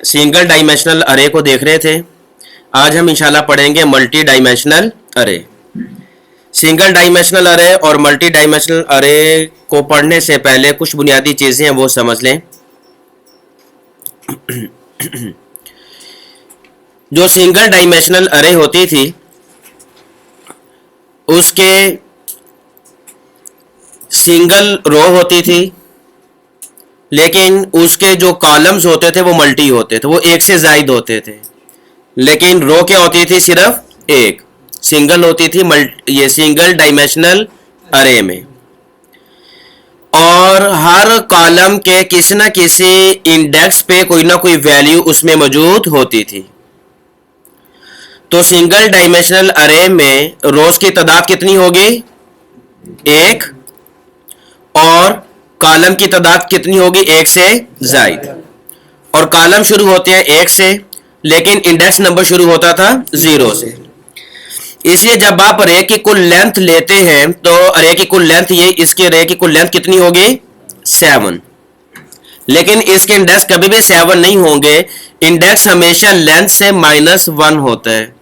Single dimensional अरे को देख रहे थे। आज हम इंशाल्लाह पढ़ेंगे मल्टी डायमेंशनल अरे। सिंगल डायमेंशनल अरे और मल्टी डायमेंशनल अरे को पढ़ने से पहले कुछ बुनियादी चीज़ें हैं वो समझ लें। जो सिंगल डायमेंशनल अरे होती थी उसके सिंगल रो होती थी, लेकिन उसके जो कॉलम्स होते थे वो मल्टी होते थे, वो एक से ज़ायद होते थे। लेकिन रो क्या होती थी? सिर्फ एक सिंगल होती थी ये सिंगल डायमेंशनल अरे में। और हर कॉलम के किसी न किसी इंडेक्स पे कोई ना कोई वैल्यू उसमें मौजूद होती थी। तो सिंगल डायमेंशनल अरे में रोज की तादाद कितनी होगी? एक। और कॉलम की तादाद कितनी होगी? एक से ज़ायद। और कॉलम शुरू होते हैं एक से, लेकिन इंडेक्स नंबर शुरू होता था 0 से। इसलिए जब आप अरे की कुल लेंथ लेते हैं तो अरे की कुल लेंथ इसके अरे की कुल लेंथ कितनी होगी? 7। लेकिन इसके इंडेक्स कभी भी 7 नहीं होंगे, इंडेक्स हमेशा लेंथ से -1 होता है।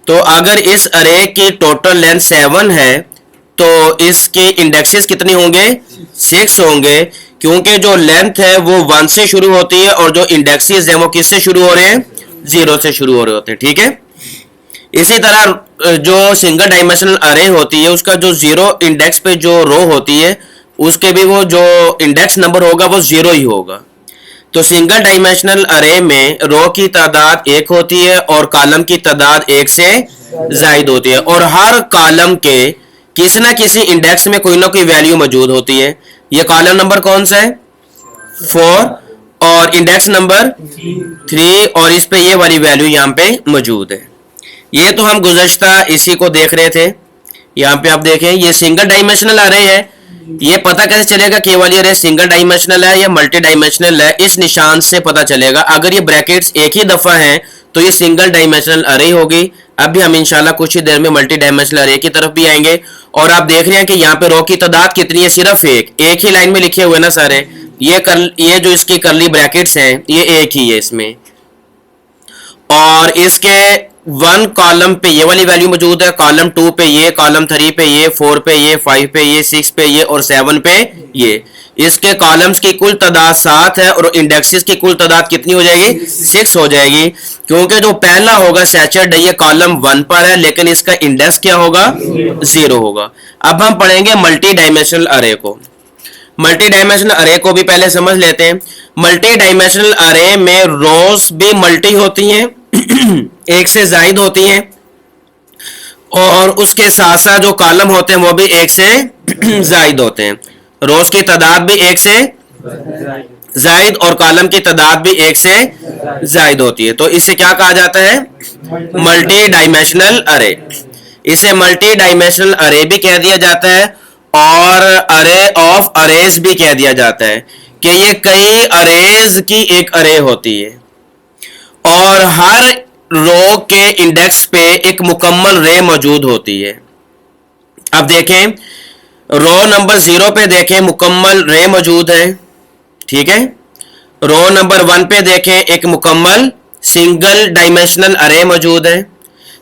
तो अगर इस अरे की टोटल लेंथ 7 है तो इसके इंडेक्सेस कितने होंगे? 6 होंगे, क्योंकि जो लेंथ है वो 1 से शुरू होती है और जो इंडेक्सेस हैं वो किससे शुरू हो रहे हैं? 0 से शुरू हो रहे होते हैं। ठीक है। इसी तरह जो सिंगल डायमेंशनल अरे होती है उसका जो 0 इंडेक्स पे जो रो होती है उसके भी वो जो इंडेक्स नंबर होगा वो 0 ही होगा। तो सिंगल डायमेंशनल अरे में रो की तादाद 1 होती है और कॉलम की तादाद 1 से ज़ायद होती है, और हर कॉलम के किसी न किसी इंडेक्स में कोई ना कोई वैल्यू मौजूद होती है। ये कॉलम नंबर कौन सा है? 4 और इंडेक्स नंबर 3, और इस पे ये वाली वैल्यू यहाँ पे मौजूद है। ये तो हम गुज़श्ता इसी को देख रहे थे। यहाँ पे आप देखें ये सिंगल डायमेंशनल अरे है। ये पता कैसे चलेगा कि ये वाली अरे सिंगल डायमेंशनल है या मल्टी डायमेंशनल है? इस निशान से पता चलेगा। अगर ये ब्रैकेट्स एक ही दफ़ा हैं तो ये सिंगल डायमेंशनल अरे होगी। अभी हम इंशाल्लाह कुछ ही देर में मल्टी डायमेंशनल अरे की तरफ भी आएंगे। और आप देख रहे हैं कि यहाँ पे रो की तादाद कितनी है? सिर्फ एक ही लाइन में लिखे हुए ना सारे। ये जो इसकी करली ब्रैकेट्स हैं ये एक ही है इसमें, और इसके 1 कॉलम पे ये वाली वैल्यू मौजूद है, कॉलम 2 पे ये, कॉलम 3 पे ये, 4 पे ये, 5 पे ये, 6 पे ये और 7 पे ये। इसके कॉलम्स की कुल तादाद 7 है और इंडेक्सेस की कुल तादाद कितनी हो जाएगी? 6 हो जाएगी, क्योंकि जो पहला होगा सैचर्ड ये कॉलम 1 पर है, लेकिन इसका इंडेक्स क्या होगा? 0 होगा। अब हम पढ़ेंगे मल्टी डायमेंशनल अरे को। मल्टी डायमेंशनल अरे को भी पहले समझ लेते हैं। मल्टी डायमेंशनल अरे में रोज भी मल्टी होती हैं एक से ज़ायद होती हैं, और उसके साथ साथ जो कॉलम होते हैं वो भी एक से ज़ायद होते हैं। रोज की तादाद भी एक से ज़ायद और कॉलम की तादाद भी एक से ज़ायद होती है। तो इसे क्या कहा जाता है? मल्टी डायमेंशनल अरे। इसे मल्टी डायमेंशनल अरे भी कह दिया जाता है और अरे ऑफ अरेज भी कह दिया जाता है, कि ये कई अरेज की एक अरे होती है और हर रो के इंडेक्स पे एक मुकम्मल रे मौजूद होती है। अब देखें रो नंबर 0 पे देखें मुकम्मल रे मौजूद है। ठीक है। रो नंबर 1 पे देखें एक मुकम्मल सिंगल डायमेंशनल अरे मौजूद है।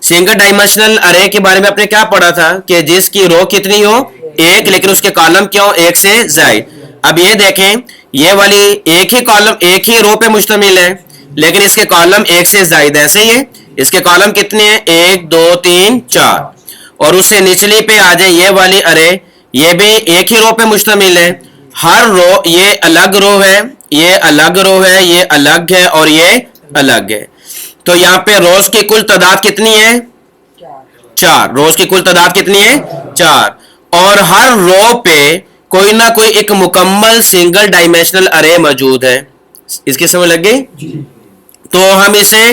सिंगल डायमेंशनल अरे के बारे में आपने क्या पढ़ा था कि जिसकी रो कितनी हो? 1, लेकिन उसके कॉलम क्या हो? 1 से ज़ायद। अब ये देखें ये वाली एक ही कॉलम एक ही रो पे मुश्तमिल है, लेकिन इसके कॉलम 1 से ज़ायद। ऐसे ही है, इसके कॉलम कितने हैं? 1 2 3 4। और उससे निचली पे आ जाए ये वाली अरे, ये भी एक ही रो पे मुश्तमिल है। हर रो ये अलग रो है, ये अलग रो है, ये अलग है और ये अलग है। तो यहाँ पे रोज की कुल तादाद कितनी है? 4। रोज की कुल तादाद कितनी है? 4। और हर रो पे कोई ना कोई एक मुकम्मल सिंगल डायमेंशनल अरे मौजूद है। इसकी समझ लग गई? तो हम इसे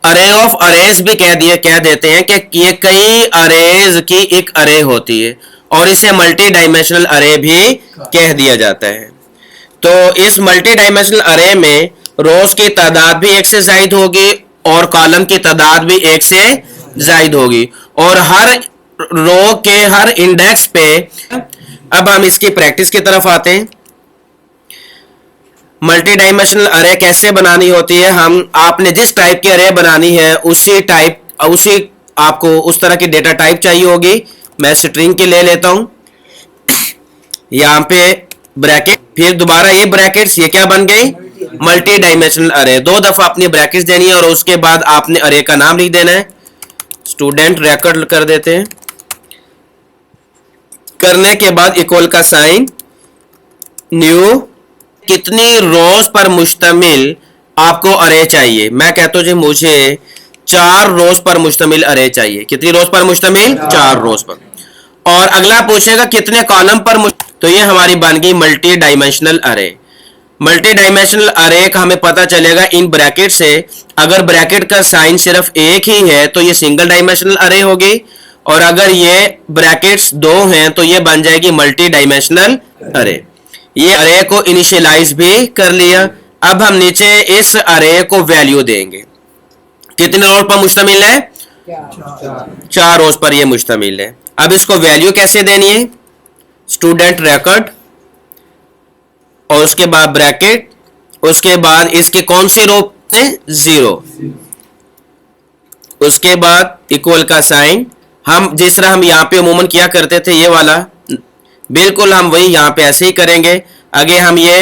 अरे ऑफ अरेज भी कह देते हैं कि ये कई अरेज की एक अरे होती है, और इसे मल्टी डायमेंशनल अरे भी कह दिया जाता है। तो इस मल्टी डायमेंशनल अरे में रोज की तादाद भी 1 से ज़ायद होगी और कॉलम की तादाद भी 1 से ज़ायद होगी, और हर रो के हर इंडेक्स पे। अब हम इसकी प्रैक्टिस की तरफ आते हैं। मल्टी डायमेंशनल अरे कैसे बनानी होती है, हम आपने जिस टाइप की अरे बनानी है उसी आपको उस तरह की डेटा टाइप चाहिए होगी। मैं स्ट्रिंग की ले लेता हूं, यहाँ पे ब्रैकेट, फिर दोबारा ये ब्रैकेट्स, ये क्या बन गई, मल्टी डायमेंशनल अरे। दो दफा अपनी ब्रैकेट्स देनी है और उसके बाद आपने अरे का नाम लिख देना है। स्टूडेंट रिकॉर्ड कर देते हैं, करने के बाद इक्वल का साइन, न्यू, कितनी रोज पर मुश्तमिल आपको अरे चाहिए। मैं कहता हूं जी मुझे 4 रोज पर मुश्तमिल अरे चाहिए। कितनी रोज पर मुश्तमिल, 4 रोज पर। और अगला पूछेगा कितने कॉलम पर तो ये हमारी बन गई मल्टी डायमेंशनल अरे। मल्टी डायमेंशनल अरे का हमें पता चलेगा इन ब्रैकेट से, अगर ब्रैकेट का साइन सिर्फ एक ही है तो ये सिंगल डायमेंशनल अरे होगी, और अगर ये ब्रैकेट्स 2 हैं तो ये बन जाएगी मल्टी डायमेंशनल अरे। ये अरे को इनिशियलाइज भी कर लिया। अब हम नीचे इस अरे को वैल्यू देंगे। कितने रोज पर मुश्तमिल है, 4 रोज पर ये मुश्तमिल है। अब इसको वैल्यू कैसे देनी है, स्टूडेंट रिकॉर्ड और उसके बाद ब्रैकेट, उसके बाद इसके कौन सी रो है, 0, उसके बाद इक्वल का साइन। हम जिस तरह हम यहाँ पे अमूमन किया करते थे ये वाला, बिल्कुल हम वही यहाँ पे ऐसे ही करेंगे। आगे हम ये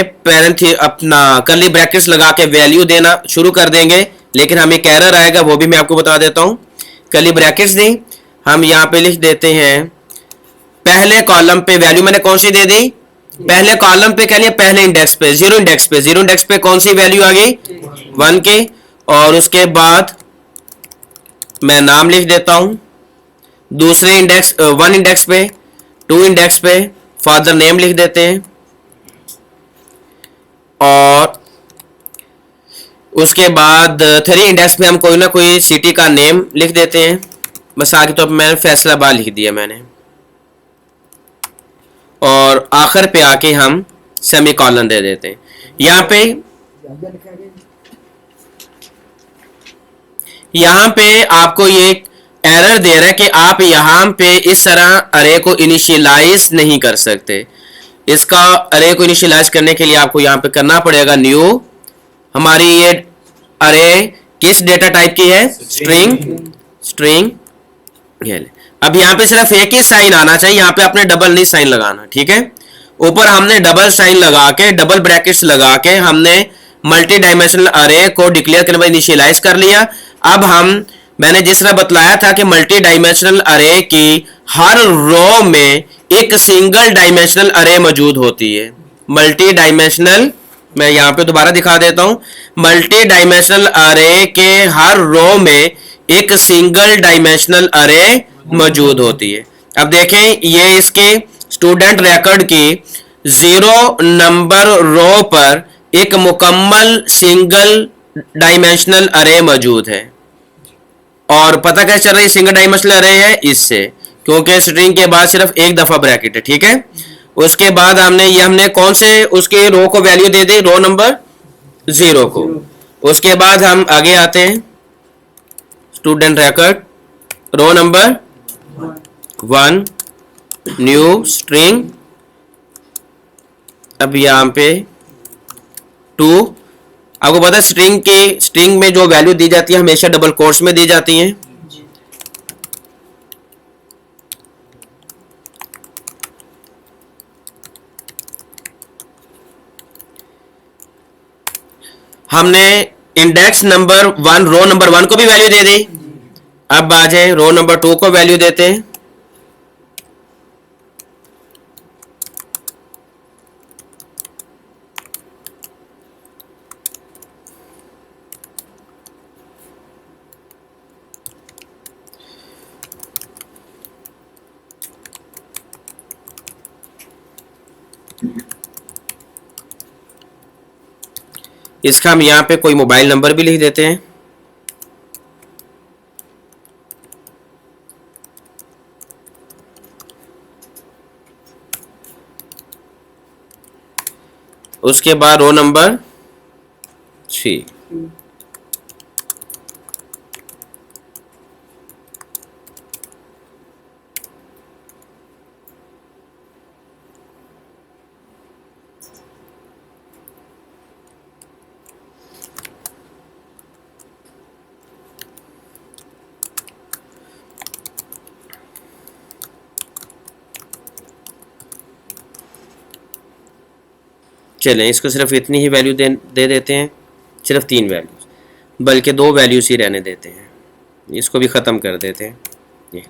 अपना कर्ली ब्रैकेट्स लगा के वैल्यू देना शुरू कर देंगे, लेकिन हमें एक एरर आएगा, वो भी मैं आपको बता देता हूँ। कर्ली ब्रैकेट्स दी, हम यहाँ पे लिख देते हैं पहले कॉलम पे वैल्यू मैंने कौन सी दे दी, पहले कॉलम पे कह लिया, पहले इंडेक्स पे, जीरो इंडेक्स पे कौन सी वैल्यू आ गई, 1 की। और उसके बाद मैं नाम लिख देता हूं, दूसरे इंडेक्स 1 इंडेक्स पे, 2 इंडेक्स पे फादर नेम लिख देते हैं, और उसके बाद 3 इंडेक्स पे हम कोई ना कोई सिटी का नेम लिख देते हैं। बस आगे तो मैंने फैसलाबाद लिख दिया मैंने, और आखिर पे आके हम सेमी कॉलन दे देते हैं। यहाँ पे आपको ये एरर दे रहा है कि आप यहाँ पे इस तरह अरे को इनिशियलाइज नहीं कर सकते। इसका अरे को इनिशियलाइज करने के लिए आपको यहाँ पे करना पड़ेगा न्यू। हमारी ये अरे किस डेटा टाइप की है, स्ट्रिंग। अब यहाँ पे सिर्फ एक ही साइन आना चाहिए, यहाँ पे आपने डबल नहीं साइन लगाना, ठीक है। ऊपर हमने डबल साइन लगा के, डबल ब्रैकेट्स लगा के हमने मल्टी डायमेंशनल अरे को डिक्लेयर करने में इनिशियलाइज कर लिया। अब मैंने जिस तरह बतलाया था कि मल्टी डायमेंशनल अरे की हर रो में एक सिंगल डायमेंशनल अरे मौजूद होती है। मल्टी डायमेंशनल, मैं यहाँ पे दोबारा दिखा देता हूँ, मल्टी डायमेंशनल अरे के हर रो में एक सिंगल डायमेंशनल अरे मौजूद होती है। अब देखें ये इसके स्टूडेंट रिकॉर्ड की 0 नंबर रो पर एक मुकम्मल सिंगल डायमेंशनल अरे मौजूद है। और पता कैसे चल रहा है सिंगल डायमेंशनल अरे है, इससे, क्योंकि स्ट्रिंग के बाद सिर्फ एक दफा ब्रैकेट है, ठीक है। उसके बाद हमने कौन से उसके रो को वैल्यू दे दी, रो नंबर 0 को। उसके बाद हम आगे आते हैं, student record row number 1, new string. अब यहाँ पे 2, आपको पता है स्ट्रिंग में जो वैल्यू दी जाती है हमेशा डबल कोट्स में दी जाती हैं। हमने इंडेक्स नंबर 1 रो नंबर 1 को भी वैल्यू दे दी। अब आ जाए रो नंबर 2 को वैल्यू देते हैं। इसका हम यहाँ पे कोई मोबाइल नंबर भी लिख देते हैं। उसके बाद रो नंबर 3। चलें इसको सिर्फ इतनी ही वैल्यू दे देते हैं, सिर्फ 3 वैल्यूज, बल्कि 2 वैल्यूज ही रहने देते हैं, इसको भी ख़त्म कर देते हैं। ये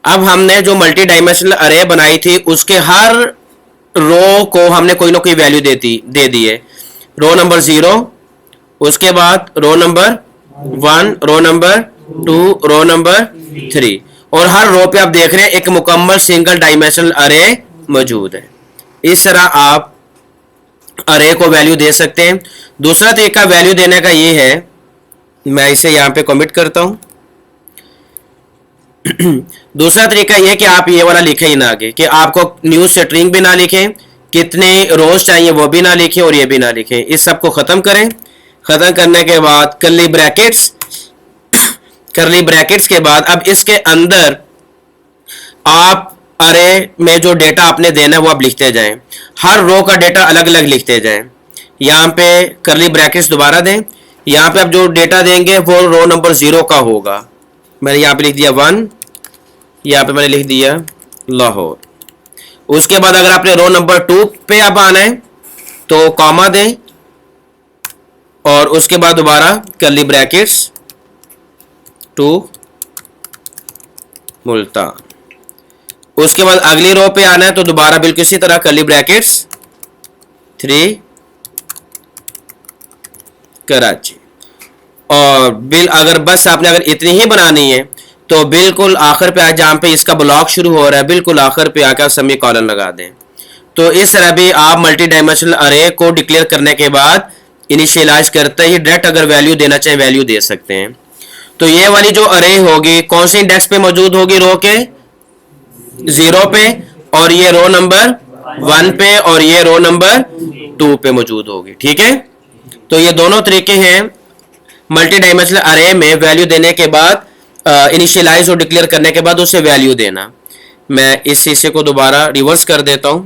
अब हमने जो मल्टी डायमेंशनल अरे बनाई थी उसके हर रो को हमने कोई ना कोई वैल्यू दे दी है। रो नंबर 0, उसके बाद row number 1, row number 2, row number 3, और हर रो पे आप देख रहे हैं एक मुकम्मल सिंगल डायमेंशनल अरे मौजूद है। इस तरह आप अरे को वैल्यू दे सकते हैं। दूसरा तरीका वैल्यू देने का ये है, मैं इसे यहाँ पे कमिट करता हूँ। दूसरा तरीका यह कि आप ये वाला लिखें ही ना आगे, कि आपको न्यूज स्ट्रिंग भी ना लिखें, कितने रोज चाहिए वो भी ना लिखें, और ये भी ना लिखें। इस सब को ख़त्म करें। ख़त्म करने के बाद कर्ली ब्रैकेट्स के बाद अब इसके अंदर आप अरे में जो डेटा आपने देना है वो आप लिखते जाएं। हर रो का डेटा अलग अलग लिखते जाएं। यहाँ पे कर्ली ब्रैकेट्स दोबारा दें। यहाँ पे आप जो डेटा देंगे वो रो नंबर 0 का होगा। मैंने यहाँ पे लिख दिया 1, यहाँ पे मैंने लिख दिया लाहौर। उसके बाद अगर आपने रो नंबर 2 पे अब आना है तो कॉमा दें, और उसके बाद दोबारा कर्ली ब्रैकेट्स 2 मुल्तान। उसके बाद अगली रो पे आना है तो दोबारा बिल्कुल इसी तरह कर्ली ब्रैकेट्स 3 कराची। और अगर बस आपने अगर इतनी ही बनानी है तो बिल्कुल आखिर पे जहाँ पे इसका ब्लॉक शुरू हो रहा है बिल्कुल आखिर पे आकर सेमी कॉलन लगा दें। तो इस तरह भी आप मल्टी डायमेंशनल अरे को डिक्लेयर करने के बाद इनिशियलाइज करते ही डायरेक्ट अगर वैल्यू देना चाहे वैल्यू दे सकते हैं। तो ये वाली जो अरे होगी कौन सी इंडेक्स पे मौजूद होगी? रो के 0 पे, और ये रो नंबर 1 पे, और ये रो नंबर 2 पे मौजूद होगी। ठीक है, तो ये दोनों तरीके हैं मल्टी डायमेंशनल अरे में वैल्यू देने के बाद, इनिशियलाइज और डिक्लेयर करने के बाद उसे वैल्यू देना। मैं इस हिस्से को दोबारा रिवर्स कर देता हूं।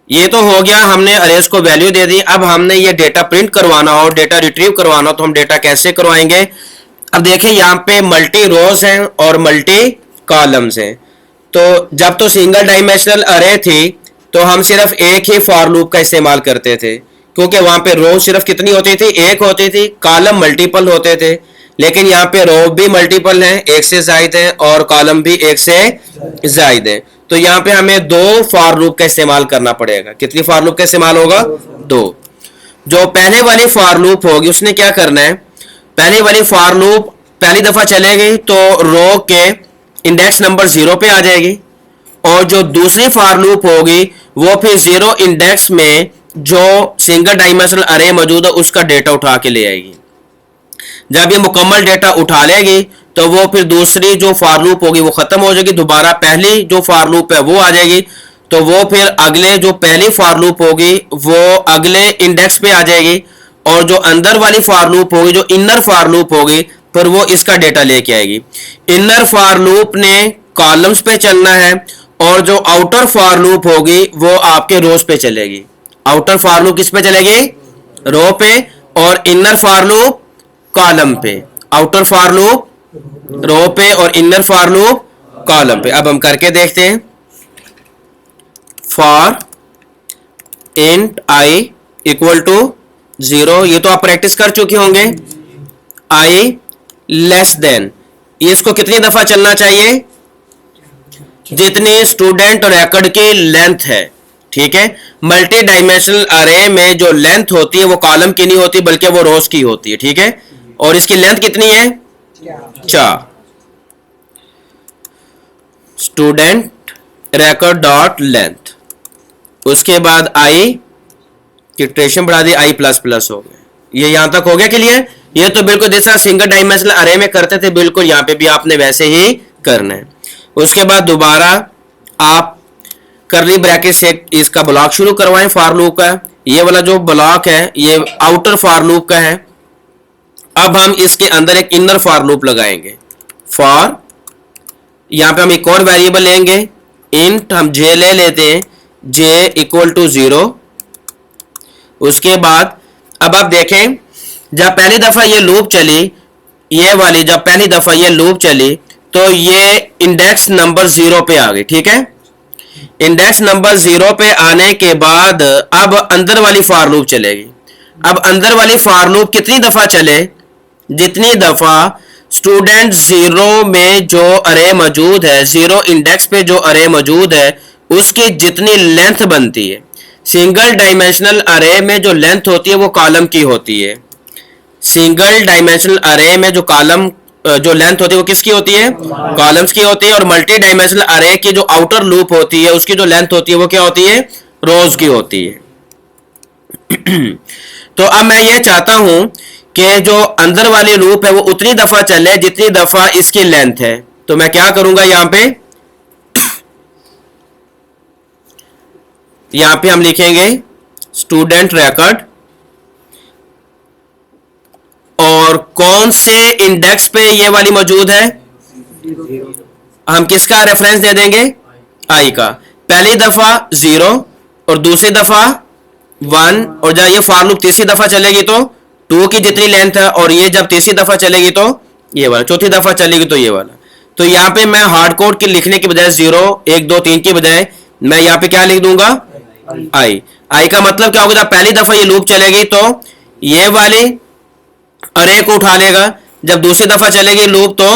ये तो हो गया, हमने अरेज को वैल्यू दे दी। अब हमने ये डेटा प्रिंट करवाना हो, डेटा रिट्रीव करवाना हो, तो हम डेटा कैसे करवाएंगे? अब देखें यहाँ पे मल्टी रोज हैं और मल्टी कॉलम्स हैं। तो जब तो सिंगल डायमेंशनल अरे थी तो हम सिर्फ एक ही फॉर लूप का इस्तेमाल करते थे, क्योंकि वहां पे रो सिर्फ कितनी होती थी? एक होती थी। कॉलम मल्टीपल होते थे, लेकिन यहाँ पे रो भी मल्टीपल हैं, एक से जायद है, और कॉलम भी एक से जायद है। तो यहाँ पे हमें 2 फॉर लूप का इस्तेमाल करना पड़ेगा। कितनी फॉर लूप का इस्तेमाल होगा? 2। जो पहले वाली फॉर लूप होगी उसने क्या करना है? पहले वाली फॉर लूप पहली दफा चलेगी तो रो के इंडेक्स नंबर 0 पे आ जाएगी, और जो दूसरी फॉर लूप होगी वो फिर 0 इंडेक्स में जो सिंगल डायमेंशनल अरे मौजूद है उसका डेटा उठा के ले आएगी। जब ये मुकम्मल डेटा उठा लेगी तो वो फिर दूसरी जो फॉर लूप होगी वो खत्म हो जाएगी, दोबारा पहली जो फॉर लूप है वो आ जाएगी। तो वो फिर अगले जो पहली फॉर लूप होगी वो अगले इंडेक्स पे आ जाएगी, और जो अंदर वाली फॉर लूप होगी, जो इनर फॉर लूप होगी, फिर वो इसका डेटा लेके आएगी। इनर फॉर लूप ने कॉलम्स पे चलना है, और जो आउटर फॉर लूप होगी वो आपके रोज पे चलेगी। आउटर फॉर लूप किस पे चलेगी? रो पे, और इनर फॉर लूप कॉलम पे। आउटर फॉर लूप रो पे और इनर फॉर लूप कॉलम पे। अब हम करके देखते हैं। For int I equal to 0, ये तो आप प्रैक्टिस कर चुके होंगे। आई लेस देन, इसको कितनी दफा चलना चाहिए? जितनी स्टूडेंट रिकॉर्ड की लेंथ है। ठीक है, मल्टी डायमेंशनल अरे में जो लेंथ होती है वो कॉलम की नहीं होती बल्कि वो रोज की होती है। ठीक है, और इसकी लेंथ कितनी है? 4। स्टूडेंट रिकॉर्ड डॉट लेंथ, उसके बाद आई की ट्रेशन बढ़ा दी, आई प्लस प्लस हो गया। ये यहां तक हो गया क्लियर? ये तो बिल्कुल जैसा सिंगल डायमेंशनल अरे में करते थे बिल्कुल यहां पे भी आपने वैसे ही करना है। उसके बाद दोबारा आप कर्ली ब्रैकेट से इसका ब्लॉक शुरू करवाएं फॉर लूप का। ये वाला जो ब्लॉक है ये आउटर फॉर लूप का है। अब हम इसके अंदर एक इनर फॉर लूप लगाएंगे। फॉर, यहां पे हम एक और वेरिएबल लेंगे, इंट हम जे ले लेते हैं, जे इक्वल टू 0। उसके बाद अब आप देखें जब पहली दफा ये लूप चली ये वाली जब पहली दफा ये लूप चली तो ये इंडेक्स नंबर 0 पे आ गई, ठीक है। इंडेक्स नंबर 0 पे आने के बाद अब अंदर वाली फॉर लूप चलेगी। अब अंदर वाली फॉर लूप कितनी दफा चले, जितनी दफा स्टूडेंट 0 में जो अरे मौजूद है, 0 इंडेक्स पे जो अरे मौजूद है उसकी जितनी लेंथ बनती है। सिंगल डायमेंशनल अरे में जो लेंथ होती है वो कॉलम की होती है। सिंगल डायमेंशनल अरे में जो कॉलम जो लेंथ होती है वो किसकी होती है, कॉलम्स की होती है। और मल्टी डायमेंशनल अरे की जो आउटर लूप होती है उसकी जो लेंथ होती है वो क्या होती है, रोज की होती है। तो अब मैं ये चाहता हूं कि जो अंदर वाली लूप है वो उतनी दफा चले जितनी दफा इसकी लेंथ है। तो मैं क्या करूंगा, यहां पे हम लिखेंगे स्टूडेंट रिकॉर्ड और कौन से इंडेक्स पे ये वाली मौजूद है, हम किसका रेफरेंस दे देंगे, आई का। पहली दफा 0 और दूसरी दफा 1, और जब ये फॉर लूप तीसरी दफा चलेगी तो 2 की जितनी लेंथ है, और ये जब तीसरी दफा चलेगी तो ये वाला, चौथी दफा चलेगी तो ये वाला। तो यहाँ पे मैं हार्ड कोड के लिखने की बजाय 0 1 2 3 की बजाय मैं यहाँ पे क्या लिख दूंगा, आई का मतलब क्या होगा, जब पहली दफा ये लूप चलेगी तो ये वाली अरे को उठा लेगा, जब दूसरी दफा चलेगी लूप तो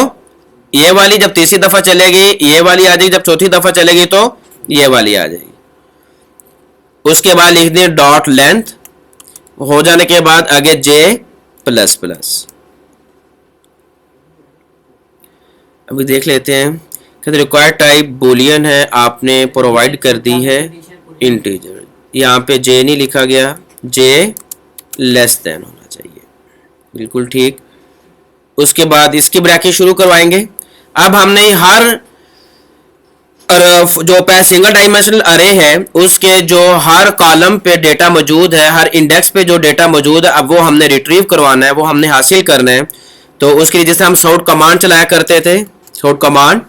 ये वाली, जब तीसरी दफा चलेगी ये वाली आ जाएगी, जब चौथी दफा चलेगी तो ये वाली आ जाएगी। उसके बाद लिख दें डॉट लेंथ, हो जाने के बाद आगे जे प्लस प्लस। अभी देख लेते हैं, कहते रिक्वायर्ड टाइप बुलियन है, आपने प्रोवाइड कर दी है इंटीजर। यहाँ पे जे नहीं लिखा गया, जे लेस देन होना चाहिए, बिल्कुल ठीक। उसके बाद इसकी ब्रैकेट शुरू करवाएंगे। अब हमने हर जो सिंगल डायमेंशनल अरे है उसके जो हर कॉलम पे डेटा मौजूद है, हर इंडेक्स पे जो डेटा मौजूद है, अब वो हमने रिट्रीव करवाना है, वो हमने हासिल करना है। तो उसके लिए जैसे हम सॉर्ट कमांड चलाया करते थे, सॉर्ट कमांड,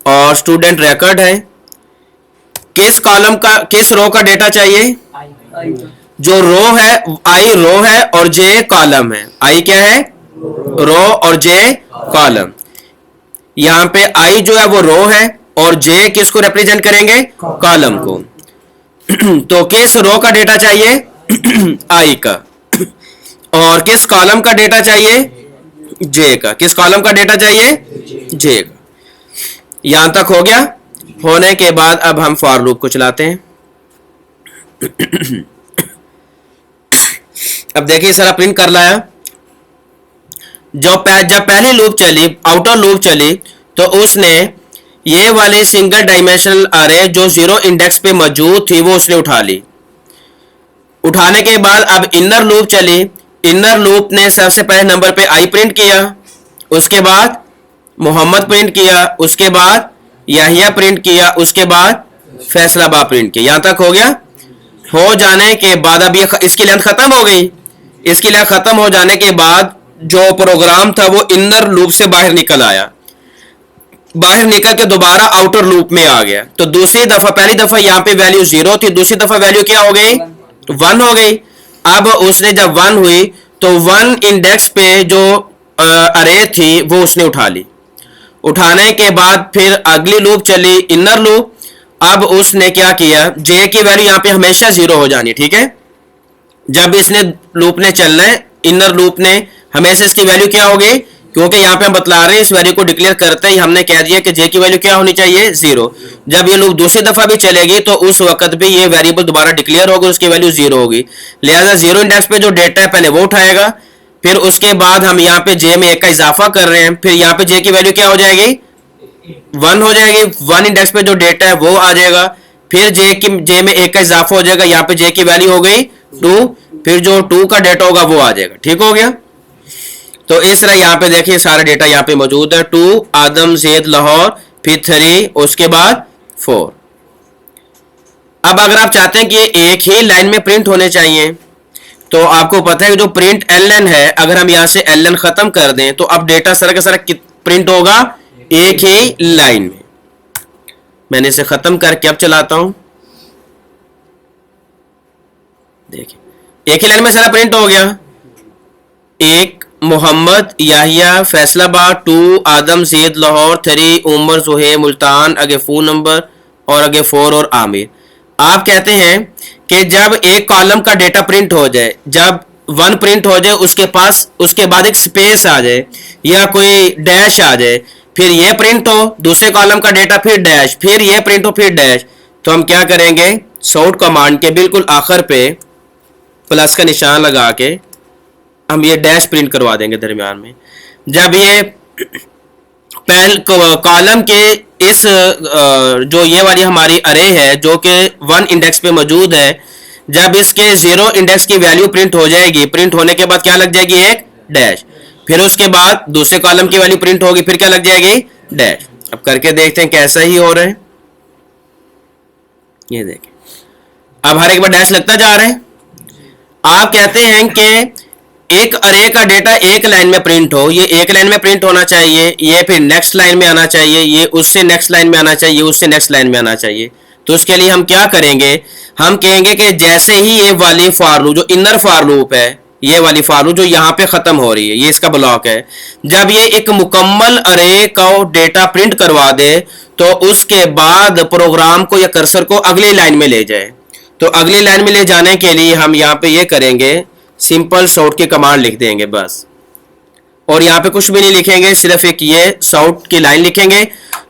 और स्टूडेंट रिकॉर्ड है, किस कॉलम का, किस रो का डेटा चाहिए, जो रो है, आई रो है और जे कॉलम है। आई क्या है, रो, और जे कॉलम। यहां पे आई जो है वो रो है और जे किसको रिप्रेजेंट करेंगे, कॉलम को। तो किस रो का डेटा चाहिए, आई का, और किस कॉलम का डेटा चाहिए, जे का। किस कॉलम का डेटा चाहिए, जे का। यहां तक हो गया। होने के बाद अब हम फॉर लूप को चलाते हैं। अब देखिए सारा प्रिंट कर लाया। जब पहली लूप चली, आउटर लूप चली, तो उसने ये वाले सिंगल डायमेंशनल अरे जो 0 इंडेक्स पे मौजूद थी वो उसने उठा ली। उठाने के बाद अब इनर लूप चली। इनर लूप ने सबसे पहले नंबर पे आई प्रिंट किया, उसके बाद मोहम्मद प्रिंट किया, उसके बाद याहिया प्रिंट किया, उसके बाद फैसलाबाद प्रिंट किया। यहां तक हो गया। हो जाने के बाद अब ये इसकी लेंथ खत्म हो गई। इसकी लेंथ खत्म हो जाने के बाद जो प्रोग्राम था वो इनर लूप से बाहर निकल आया, बाहर निकल के दोबारा आउटर लूप में आ गया। तो दूसरी दफा, पहली दफा यहाँ पे वैल्यू 0 थी, दूसरी दफा वैल्यू क्या हो गई, 1 हो गई। अब उसने जब 1 हुई तो 1 इंडेक्स पे जो अरे थी वो उसने उठा ली। उठाने के बाद फिर अगली लूप चली, इनर लूप। अब उसने क्या किया, जे की वैल्यू यहाँ पे हमेशा 0 हो जानी, ठीक है। जब इसने लूप ने चलना है, इनर लूप ने, हमेशा इसकी वैल्यू क्या हो गई, क्योंकि यहाँ पे हम बतला रहे हैं इस वैल्यू को डिक्लेयर करते ही हमने कह दिया कि जे की वैल्यू क्या होनी चाहिए, 0। जब ये लूप दूसरी दफा भी चलेगी तो उस वक्त भी ये वेरिएबल दोबारा डिक्लेयर होगा, उसकी वैल्यू 0 होगी। लिहाजा 0 इंडेक्स पे जो डेटा है पहले वो उठाएगा, फिर उसके बाद हम यहाँ पे जे में 1 का इजाफा कर रहे हैं, फिर यहाँ पे जे की वैल्यू क्या हो जाएगी, 1 हो जाएगी। 1 इंडेक्स पे जो डेटा है वो आ जाएगा, फिर जे में 1 का इजाफा हो जाएगा, यहाँ पे जे की वैल्यू हो गई 2, फिर जो 2 का डेटा होगा वो आ जाएगा। ठीक हो गया। तो इस तरह यहाँ पे देखिए सारा डेटा यहाँ पे मौजूद है। 2 आदम जैद लाहौर, फिर 3, उसके बाद 4। अब अगर आप चाहते हैं कि एक ही लाइन में प्रिंट होने चाहिए, तो आपको पता है कि जो प्रिंट एलएन है, अगर हम यहाँ से एलएन खत्म कर दें तो अब डेटा सारा का सारा प्रिंट होगा एक ही लाइन में। मैंने इसे खत्म करके अब चलाता हूं, देखिए एक ही लाइन में सारा प्रिंट हो गया। 1 मोहम्मद याहिया फैसलाबाद, 2 आदम जैद लाहौर, 3 उमर सुहेब मुल्तान, आगे फोन नंबर और आगे 4 और आमिर। आप कहते हैं कि जब एक कॉलम का डेटा प्रिंट हो जाए, जब 1 प्रिंट हो जाए, उसके पास उसके बाद एक स्पेस आ जाए या कोई डैश आ जाए, फिर ये प्रिंट हो, दूसरे कॉलम का डेटा फिर डैश, फिर ये प्रिंट हो, फिर डैश, तो हम क्या करेंगे, सॉर्ट कमांड के बिल्कुल आखिर पे प्लस का निशान लगा के हम ये डैश प्रिंट करवा देंगे दरमियान में। जब ये पहल कॉलम के इस जो ये वाली हमारी अरे है जो कि 1 इंडेक्स पे मौजूद है, जब इसके 0 इंडेक्स की वैल्यू प्रिंट हो जाएगी, प्रिंट होने के बाद क्या लग जाएगी, एक डैश, फिर उसके बाद दूसरे कॉलम की वैल्यू प्रिंट होगी, फिर क्या लग जाएगी, डैश। अब करके देखते हैं कैसा ही हो रहा है। ये देखें, अब हर एक बार डैश लगता जा रहा है। आप कहते हैं कि एक अरे का डेटा एक लाइन में प्रिंट हो, ये एक लाइन में प्रिंट होना चाहिए, ये फिर नेक्स्ट लाइन में आना चाहिए, ये उससे नेक्स्ट लाइन में आना चाहिए, उससे नेक्स्ट लाइन में आना चाहिए। तो उसके लिए हम क्या करेंगे, हम कहेंगे कि जैसे ही ये वाली फॉर लूप, जो इनर फॉर लूप है, ये वाली फॉर लूप जो यहाँ पे खत्म हो रही है, ये इसका ब्लॉक है, जब ये एक मुकम्मल अरे का डेटा प्रिंट करवा दे तो उसके बाद प्रोग्राम को या कर्सर को अगली लाइन में ले जाए। तो अगली लाइन में ले जाने के लिए हम यहाँ पे ये करेंगे, सिंपल सॉर्ट की कमांड लिख देंगे बस, और यहाँ पे कुछ भी नहीं लिखेंगे, सिर्फ एक ये सॉर्ट की लाइन लिखेंगे।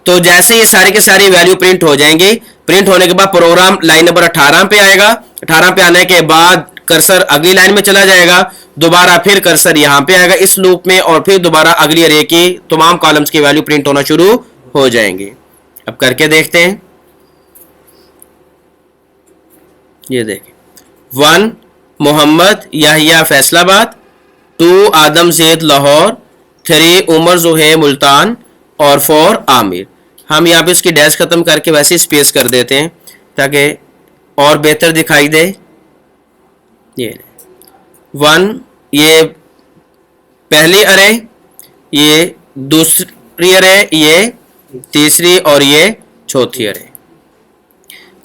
तो जैसे ये सारी के सारी वैल्यू प्रिंट हो जाएंगी, प्रिंट होने के बाद प्रोग्राम लाइन नंबर 18 पे आएगा, 18 पे आने के बाद कर्सर अगली लाइन में चला जाएगा, दोबारा फिर कर्सर यहाँ पे आएगा इस लूप में, और फिर दोबारा अगली अरे की तमाम कॉलम्स की वैल्यू प्रिंट होना शुरू हो जाएंगी। अब करके देखते हैं, ये देखें, 1 मोहम्मद याहिया फैसलाबाद, 2 आदम जैद लाहौर, 3 उमर सुहेब मुल्तान और 4 आमिर। हम यहाँ पे इसकी डैश खत्म करके वैसे स्पेस कर देते हैं ताकि और बेहतर दिखाई दे। ये 1 ये पहली अरे, ये दूसरी अरे, ये तीसरी और ये चौथी अरे।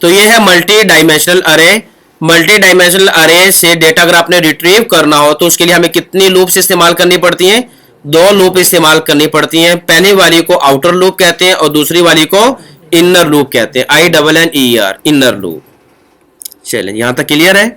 तो ये है मल्टी डायमेंशनल अरे। मल्टी डायमेंशनल अरे से डेटा अगर आपने रिट्रीव करना हो तो उसके लिए हमें कितनी लूप्स इस्तेमाल करनी पड़ती हैं, 2 लूप इस्तेमाल करनी पड़ती हैं। पहली वाली को आउटर लूप कहते हैं और दूसरी वाली को इनर लूप कहते हैं, INNER, इनर लूप। चलें, यहां तक क्लियर है।